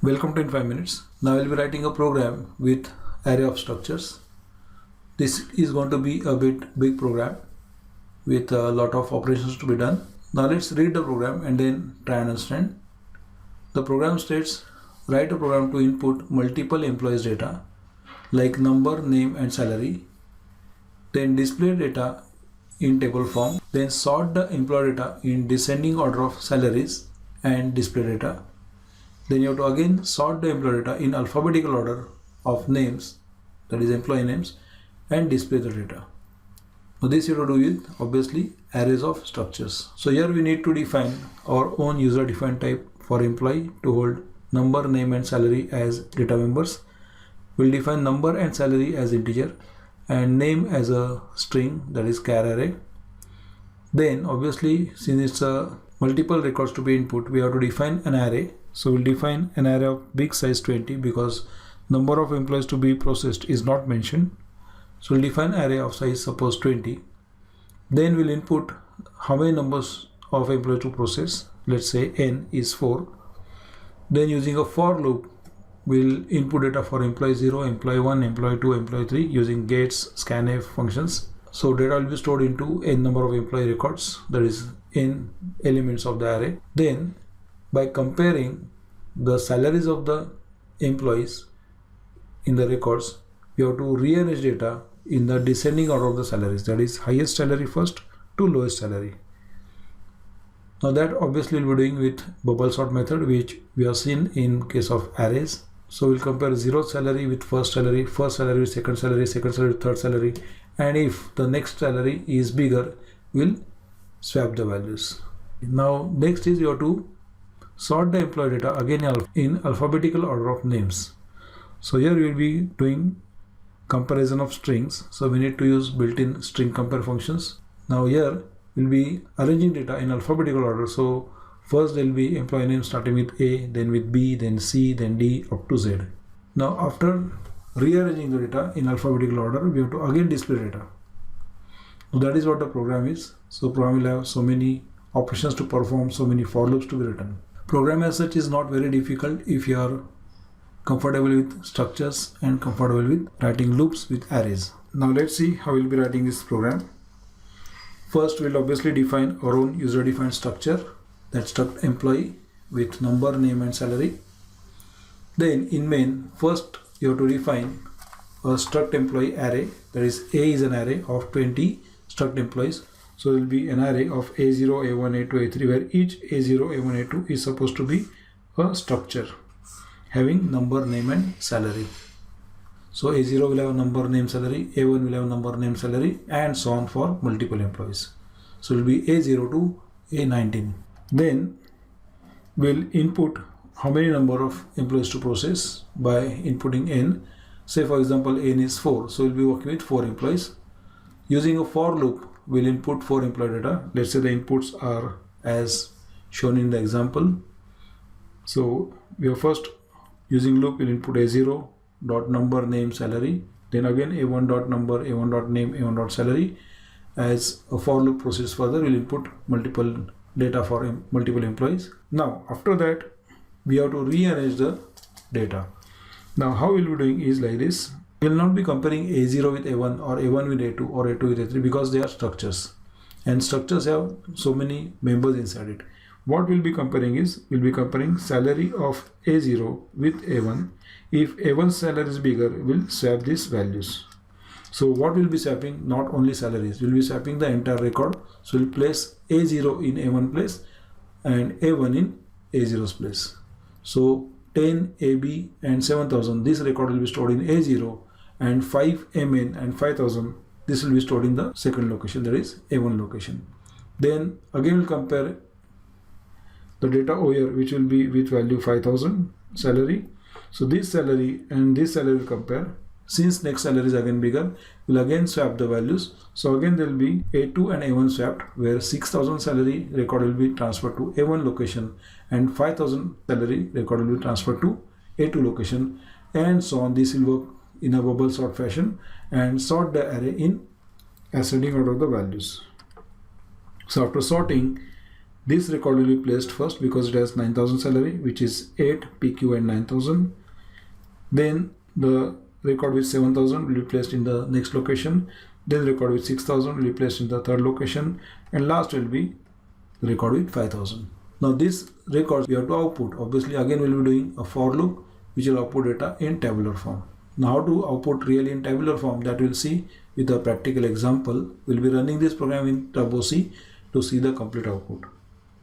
Welcome to In 5 Minutes. Now I will be writing a program with array of structures. This is going to be a big program with a lot of operations to be done. Now let's read the program and then try and understand. The program states, write a program to input multiple employees data like number, name and salary. Then display data in table form. Then sort the employee data in descending order of salaries and display data. Then you have to again sort the employee data in alphabetical order of names, that is employee names, and display the data. Now this you have to do with obviously arrays of structures. So here we need to define our own user defined type for employee to hold number, name and salary as data members. We'll define number and salary as integer and name as a string, that is char array. Then obviously since it's a multiple records to be input, we have to define an array. So we'll define an array of big size 20 because number of employees to be processed is not mentioned. So we'll define array of size suppose 20. Then we'll input how many numbers of employees to process. Let's say n is 4. Then using a for loop, we'll input data for employee 0, employee 1, employee 2, employee 3 using gets, scanf functions. So data will be stored into n number of employee records, that is n elements of the array. Then by comparing the salaries of the employees in the records, we have to rearrange data in the descending order of the salaries, that is highest salary first to lowest salary. Now that obviously we'll be doing with bubble sort method, which we have seen in case of arrays. So we'll compare 0th salary with first salary with second salary with third salary, and if the next salary is bigger, we'll swap the values. Now next is you have to sort the employee data again in alphabetical order of names. So here we will be doing comparison of strings, so we need to use built-in string compare functions. Now here we'll be arranging data in alphabetical order. So first there will be employee name starting with A, then with B, then C, then D up to Z. Now after rearranging the data in alphabetical order, we have to again display data. So that is what the program is. So program will have so many operations to perform, so many for loops to be written. Program as such is not very difficult if you are comfortable with structures and comfortable with writing loops with arrays. Now let's see how we'll be writing this program. First we'll obviously define our own user defined structure, that struct employee with number, name and salary. Then in main, first you have to define a struct employee array, that is A is an array of 20 struct employees. So there will be an array of A0, A1, A2, A3 where each A0, A1, A2 is supposed to be a structure having number, name and salary. So A0 will have a number, name, salary, A1 will have a number, name, salary and so on for multiple employees. So it will be A0 to A19. Then we'll input how many number of employees to process by inputting n. Say for example n is 4, so we'll be working with 4 employees. Using a for loop, we'll input 4 employee data. Let's say the inputs are as shown in the example. So we are first using loop, we'll input A0 dot number, name, salary, then again A1 dot number, A1 dot name, A1 dot salary. As a for loop process further, we'll input multiple data for multiple employees. Now after that we have to rearrange the data. Now how we'll be doing is like this. We will not be comparing A0 with A1 or A1 with A2 or A2 with A3 because they are structures and structures have so many members inside it. What we'll be comparing is, we'll be comparing salary of A0 with A1. If A1's salary is bigger, we'll swap these values. So what we'll be swapping, not only salaries, we'll be swapping the entire record. So we'll place A0 in A1 place and A1 in A0's place. So 10, AB and 7000, this record will be stored in A0, and 5 MN and 5000, this will be stored in the second location, that is A1 location. Then again we'll compare the data over here, which will be with value 5000 salary. So this salary and this salary will compare. Since next salary is again bigger, we'll again swap the values. So again there will be A2 and A1 swapped, where 6000 salary record will be transferred to A1 location and 5000 salary record will be transferred to A2 location, and so on. This will work in a bubble sort fashion and sort the array in ascending order of the values. So after sorting, This record will be placed first because it has 9,000 salary, which is 8 PQ and 9,000. Then the record with 7,000 will be placed in the next location. Then record with 6,000 will be placed in the third location, and last will be the record with 5,000. Now this records we have to output. Obviously again we will be doing a for loop which will output data in tabular form. Now how to output really in tabular form, that we'll see with a practical example. We'll be running this program in Turbo C to see the complete output.